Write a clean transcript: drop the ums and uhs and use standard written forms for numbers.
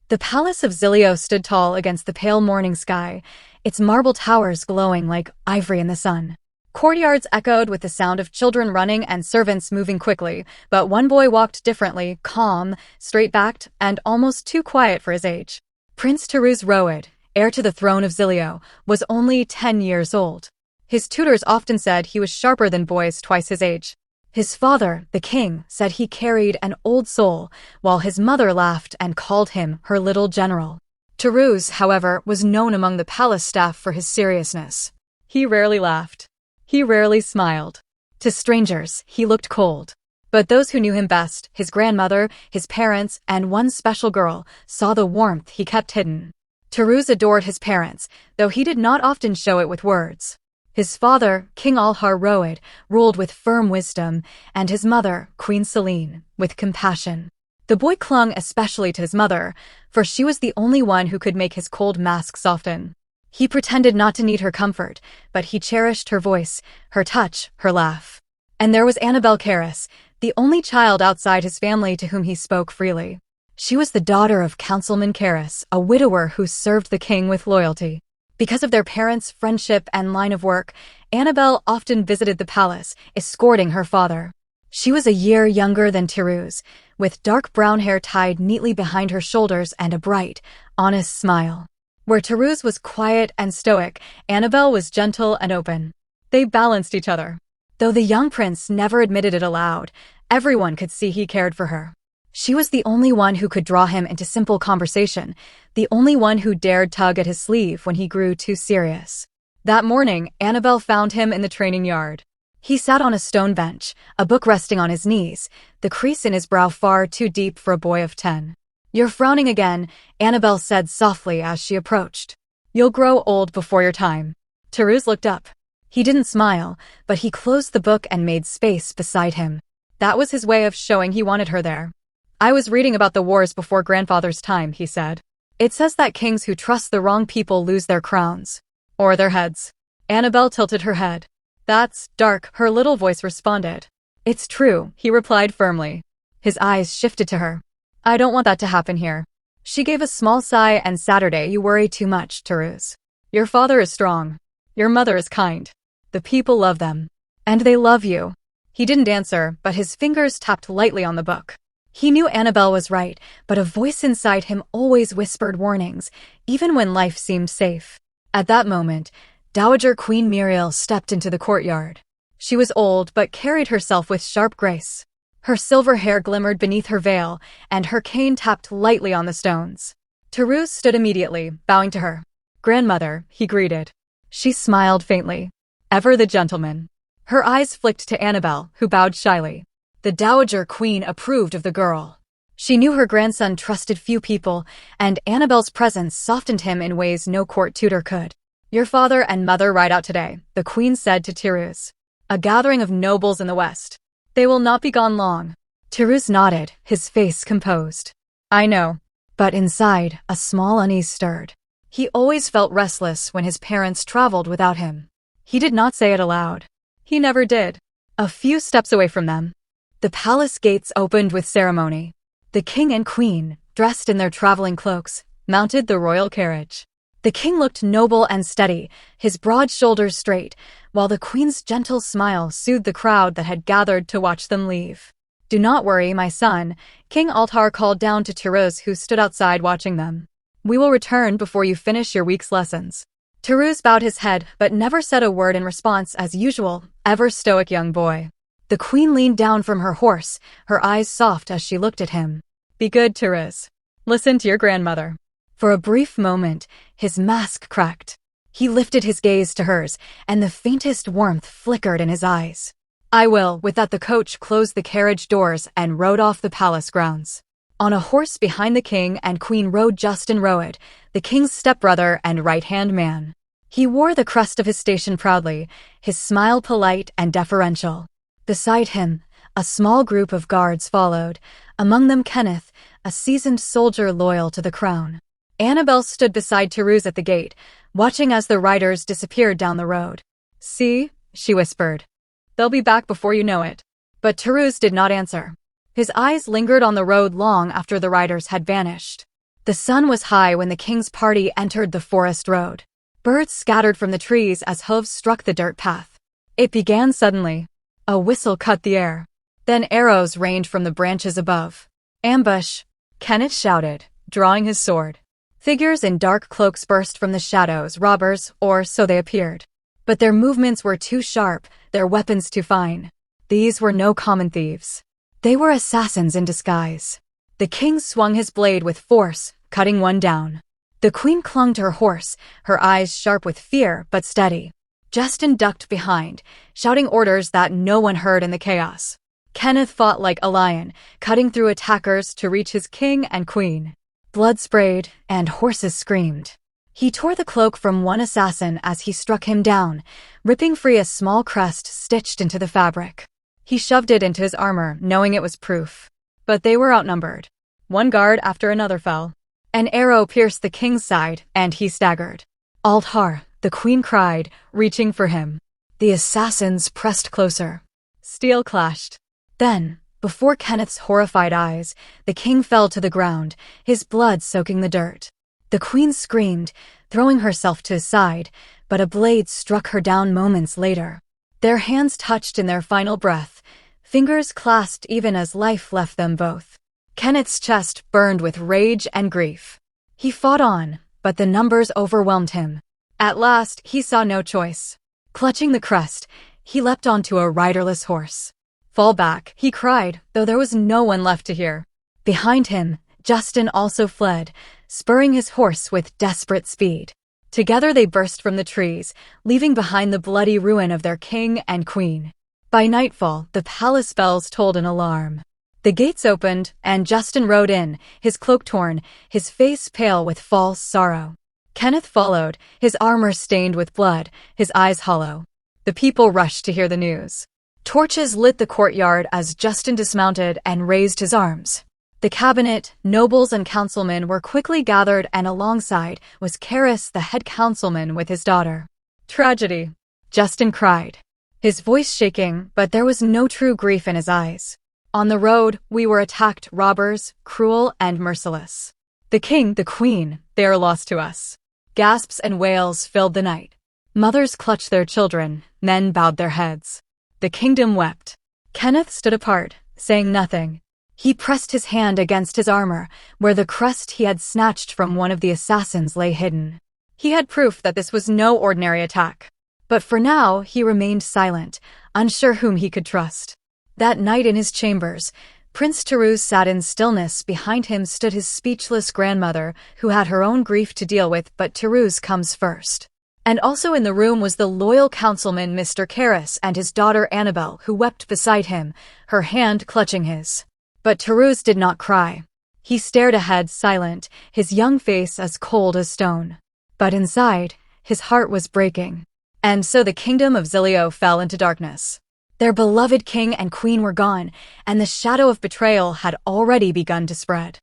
The palace of Zilio stood tall against the pale morning sky, its marble towers glowing like ivory in the sun. Courtyards echoed with the sound of children running and servants moving quickly, but one boy walked differently, calm, straight-backed, and almost too quiet for his age. Prince Taruz Roed, heir to the throne of Zilio, was only 10 years old. His tutors often said he was sharper than boys twice his age. His father, the king, said he carried an old soul, while his mother laughed and called him her little general. Taruz, however, was known among the palace staff for his seriousness. He rarely laughed. He rarely smiled. To strangers, he looked cold. But those who knew him best, his grandmother, his parents, and one special girl, saw the warmth he kept hidden. Taruz adored his parents, though he did not often show it with words. His father, King Alhar Roed, ruled with firm wisdom, and his mother, Queen Selene, with compassion. The boy clung especially to his mother, for she was the only one who could make his cold mask soften. He pretended not to need her comfort, but he cherished her voice, her touch, her laugh. And there was Annabel Caris, the only child outside his family to whom he spoke freely. She was the daughter of Councilman Caris, a widower who served the king with loyalty. Because of their parents' friendship and line of work, Annabel often visited the palace, escorting her father. She was a year younger than Taruz, with dark brown hair tied neatly behind her shoulders and a bright, honest smile. Where Taruz was quiet and stoic, Annabel was gentle and open. They balanced each other. Though the young prince never admitted it aloud, everyone could see he cared for her. She was the only one who could draw him into simple conversation, the only one who dared tug at his sleeve when he grew too serious. That morning, Annabel found him in the training yard. He sat on a stone bench, a book resting on his knees, the crease in his brow far too deep for a boy of 10. "You're frowning again," Annabel said softly as she approached. "You'll grow old before your time." Taruz looked up. He didn't smile, but he closed the book and made space beside him. That was his way of showing he wanted her there. "I was reading about the wars before grandfather's time," he said. "It says that kings who trust the wrong people lose their crowns. Or their heads." Annabel tilted her head. "That's dark," her little voice responded. "It's true," he replied firmly. His eyes shifted to her. "I don't want that to happen here." She gave a small sigh and Saturday, "You worry too much, Taruz. Your father is strong. Your mother is kind. The people love them. And they love you." He didn't answer, but his fingers tapped lightly on the book. He knew Annabel was right, but a voice inside him always whispered warnings, even when life seemed safe. At that moment, Dowager Queen Muriel stepped into the courtyard. She was old but carried herself with sharp grace. Her silver hair glimmered beneath her veil, and her cane tapped lightly on the stones. Taruz stood immediately, bowing to her. "Grandmother," he greeted. She smiled faintly. "Ever the gentleman." Her eyes flicked to Annabel, who bowed shyly. The Dowager Queen approved of the girl. She knew her grandson trusted few people, and Annabel's presence softened him in ways no court tutor could. "Your father and mother ride out today," the Queen said to Taruz. "A gathering of nobles in the west. They will not be gone long." Taruz nodded, his face composed. "I know." But inside, a small unease stirred. He always felt restless when his parents traveled without him. He did not say it aloud. He never did. A few steps away from them, the palace gates opened with ceremony. The king and queen, dressed in their traveling cloaks, mounted the royal carriage. The king looked noble and steady, his broad shoulders straight, while the queen's gentle smile soothed the crowd that had gathered to watch them leave. "Do not worry, my son," King Altar called down to Taruz, who stood outside watching them. "We will return before you finish your week's lessons." Taruz bowed his head but never said a word in response as usual, ever stoic young boy. The queen leaned down from her horse, her eyes soft as she looked at him. "Be good, Taruz. Listen to your grandmother." For a brief moment, his mask cracked. He lifted his gaze to hers, and the faintest warmth flickered in his eyes. "I will." With that, the coach closed the carriage doors and rode off the palace grounds. On a horse behind the king and queen rode Justin Roed, the king's stepbrother and right-hand man. He wore the crest of his station proudly, his smile polite and deferential. Beside him, a small group of guards followed, among them Kenneth, a seasoned soldier loyal to the crown. Annabel stood beside Taruz at the gate, watching as the riders disappeared down the road. "See?" she whispered. "They'll be back before you know it." But Taruz did not answer. His eyes lingered on the road long after the riders had vanished. The sun was high when the king's party entered the forest road. Birds scattered from the trees as hooves struck the dirt path. It began suddenly. A whistle cut the air. Then arrows rained from the branches above. "Ambush!" Kenneth shouted, drawing his sword. Figures in dark cloaks burst from the shadows, robbers, or so they appeared. But their movements were too sharp, their weapons too fine. These were no common thieves. They were assassins in disguise. The king swung his blade with force, cutting one down. The queen clung to her horse, her eyes sharp with fear but steady. Justin ducked behind, shouting orders that no one heard in the chaos. Kenneth fought like a lion, cutting through attackers to reach his king and queen. Blood sprayed, and horses screamed. He tore the cloak from one assassin as he struck him down, ripping free a small crest stitched into the fabric. He shoved it into his armor, knowing it was proof. But they were outnumbered. One guard after another fell. An arrow pierced the king's side, and he staggered. "Aldhar," the queen cried, reaching for him. The assassins pressed closer. Steel clashed. Then, before Kenneth's horrified eyes, the king fell to the ground, his blood soaking the dirt. The queen screamed, throwing herself to his side, but a blade struck her down moments later. Their hands touched in their final breath, fingers clasped even as life left them both. Kenneth's chest burned with rage and grief. He fought on, but the numbers overwhelmed him. At last, he saw no choice. Clutching the crest, he leapt onto a riderless horse. "Fall back," he cried, though there was no one left to hear. Behind him, Justin also fled, spurring his horse with desperate speed. Together they burst from the trees, leaving behind the bloody ruin of their king and queen. By nightfall, the palace bells tolled an alarm. The gates opened, and Justin rode in, his cloak torn, his face pale with false sorrow. Kenneth followed, his armor stained with blood, his eyes hollow. The people rushed to hear the news. Torches lit the courtyard as Justin dismounted and raised his arms. The cabinet, nobles and councilmen were quickly gathered, and alongside was Karis, the head councilman, with his daughter. "Tragedy," Justin cried, his voice shaking, but there was no true grief in his eyes. "On the road, we were attacked, robbers, cruel and merciless. The king, the queen, they are lost to us." Gasps and wails filled the night. Mothers clutched their children, men bowed their heads. The kingdom wept. Kenneth stood apart, saying nothing. He pressed his hand against his armor, where the crest he had snatched from one of the assassins lay hidden. He had proof that this was no ordinary attack. But for now, he remained silent, unsure whom he could trust. That night in his chambers, Prince Taruz sat in stillness. Behind him stood his speechless grandmother, who had her own grief to deal with, but Taruz comes first. And also in the room was the loyal councilman Mr. Karis and his daughter Annabelle, who wept beside him, her hand clutching his. But Taruz did not cry. He stared ahead, silent, his young face as cold as stone. But inside, his heart was breaking. And so the kingdom of Zilio fell into darkness. Their beloved king and queen were gone, and the shadow of betrayal had already begun to spread.